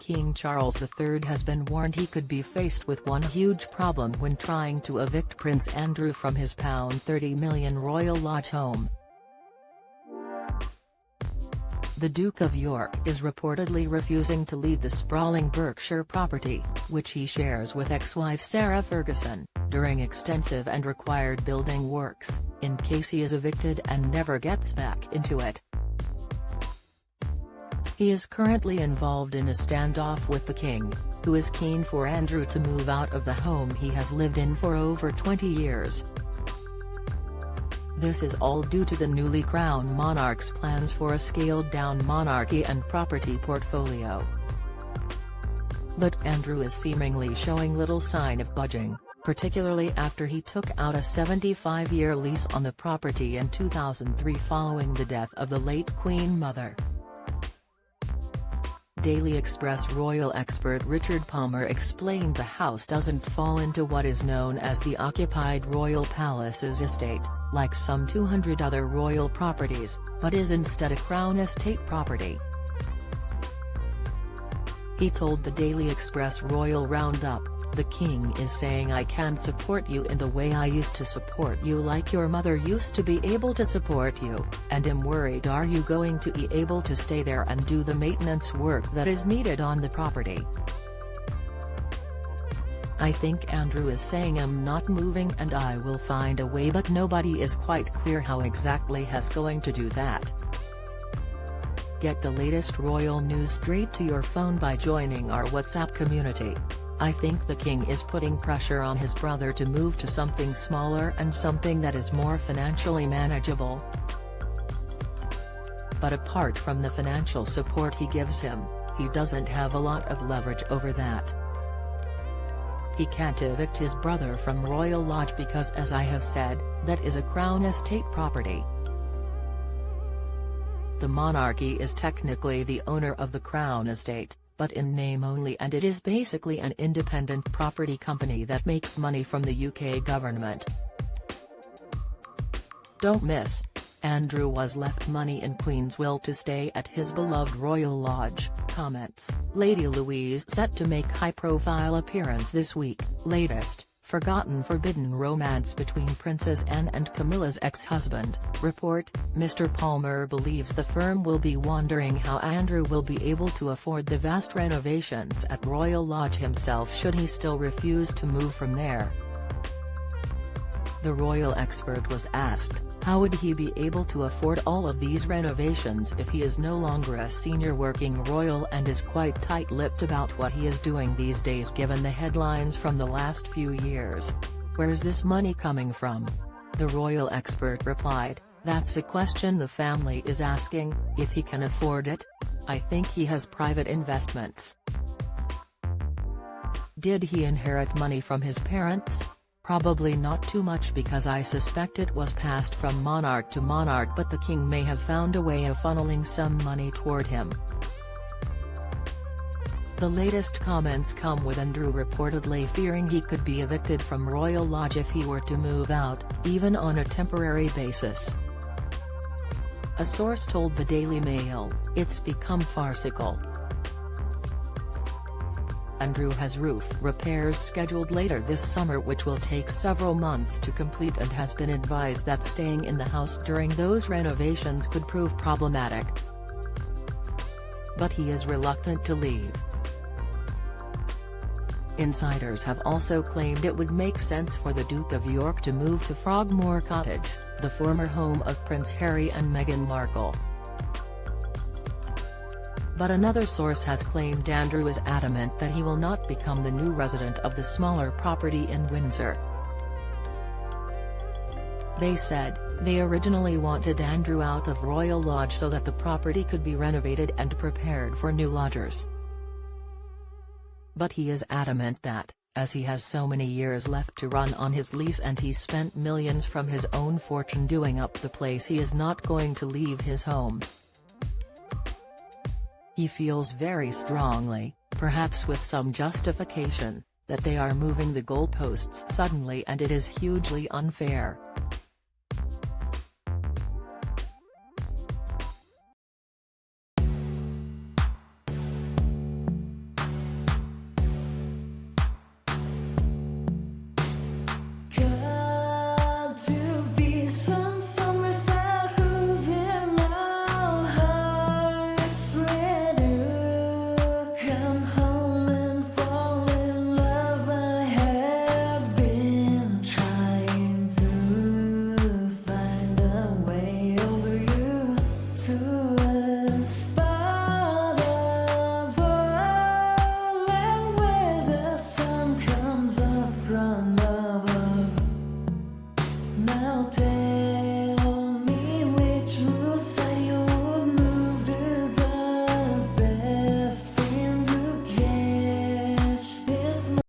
King Charles III has been warned he could be faced with one huge problem when trying to evict Prince Andrew from his £30 million Royal Lodge home. The Duke of York is reportedly refusing to leave the sprawling Berkshire property, which he shares with ex-wife Sarah Ferguson, during extensive and required building works, in case he is evicted and never gets back into it. He is currently involved in a standoff with the King, who is keen for Andrew to move out of the home he has lived in for over 20 years. This is all due to the newly crowned monarch's plans for a scaled-down monarchy and property portfolio. But Andrew is seemingly showing little sign of budging, particularly after he took out a 75-year lease on the property in 2003 following the death of the late Queen Mother. Daily Express royal expert Richard Palmer explained the house doesn't fall into what is known as the occupied royal palace's estate, like some 200 other royal properties, but is instead a Crown estate property. He told the Daily Express Royal Roundup, "The King is saying I can support you in the way I used to support you, like your mother used to be able to support you, and am worried, are you going to be able to stay there and do the maintenance work that is needed on the property?" I think Andrew is saying I'm not moving and I will find a way, but nobody is quite clear how exactly he's going to do that. Get the latest royal news straight to your phone by joining our WhatsApp community. I think the King is putting pressure on his brother to move to something smaller and something that is more financially manageable. But apart from the financial support he gives him, he doesn't have a lot of leverage over that. He can't evict his brother from Royal Lodge because, as I have said, that is a Crown estate property. The monarchy is technically the owner of the Crown estate, but in name only, and it is basically an independent property company that makes money from the UK government. Don't miss: Andrew was left money in Queen's will to stay at his beloved Royal Lodge. Comments: Lady Louise set to make high-profile appearance this week. Latest: forgotten forbidden romance between Princess Anne and Camilla's ex-husband. Report: Mr. Palmer believes the firm will be wondering how Andrew will be able to afford the vast renovations at Royal Lodge himself should he still refuse to move from there. The royal expert was asked, how would he be able to afford all of these renovations if he is no longer a senior working royal and is quite tight-lipped about what he is doing these days given the headlines from the last few years. Where's this money coming from? The royal expert replied, that's a question the family is asking, if he can afford it. I think he has private investments. Did he inherit money from his parents? Probably not too much, because I suspect it was passed from monarch to monarch, but the King may have found a way of funneling some money toward him. The latest comments come with Andrew reportedly fearing he could be evicted from Royal Lodge if he were to move out, even on a temporary basis. A source told the Daily Mail, "It's become farcical. Andrew has roof repairs scheduled later this summer which will take several months to complete, and has been advised that staying in the house during those renovations could prove problematic. But he is reluctant to leave." Insiders have also claimed it would make sense for the Duke of York to move to Frogmore Cottage, the former home of Prince Harry and Meghan Markle. But another source has claimed Andrew is adamant that he will not become the new resident of the smaller property in Windsor. They said, they originally wanted Andrew out of Royal Lodge so that the property could be renovated and prepared for new lodgers. But he is adamant that, as he has so many years left to run on his lease and he spent millions from his own fortune doing up the place, he is not going to leave his home. He feels very strongly, perhaps with some justification, that they are moving the goalposts suddenly and it is hugely unfair.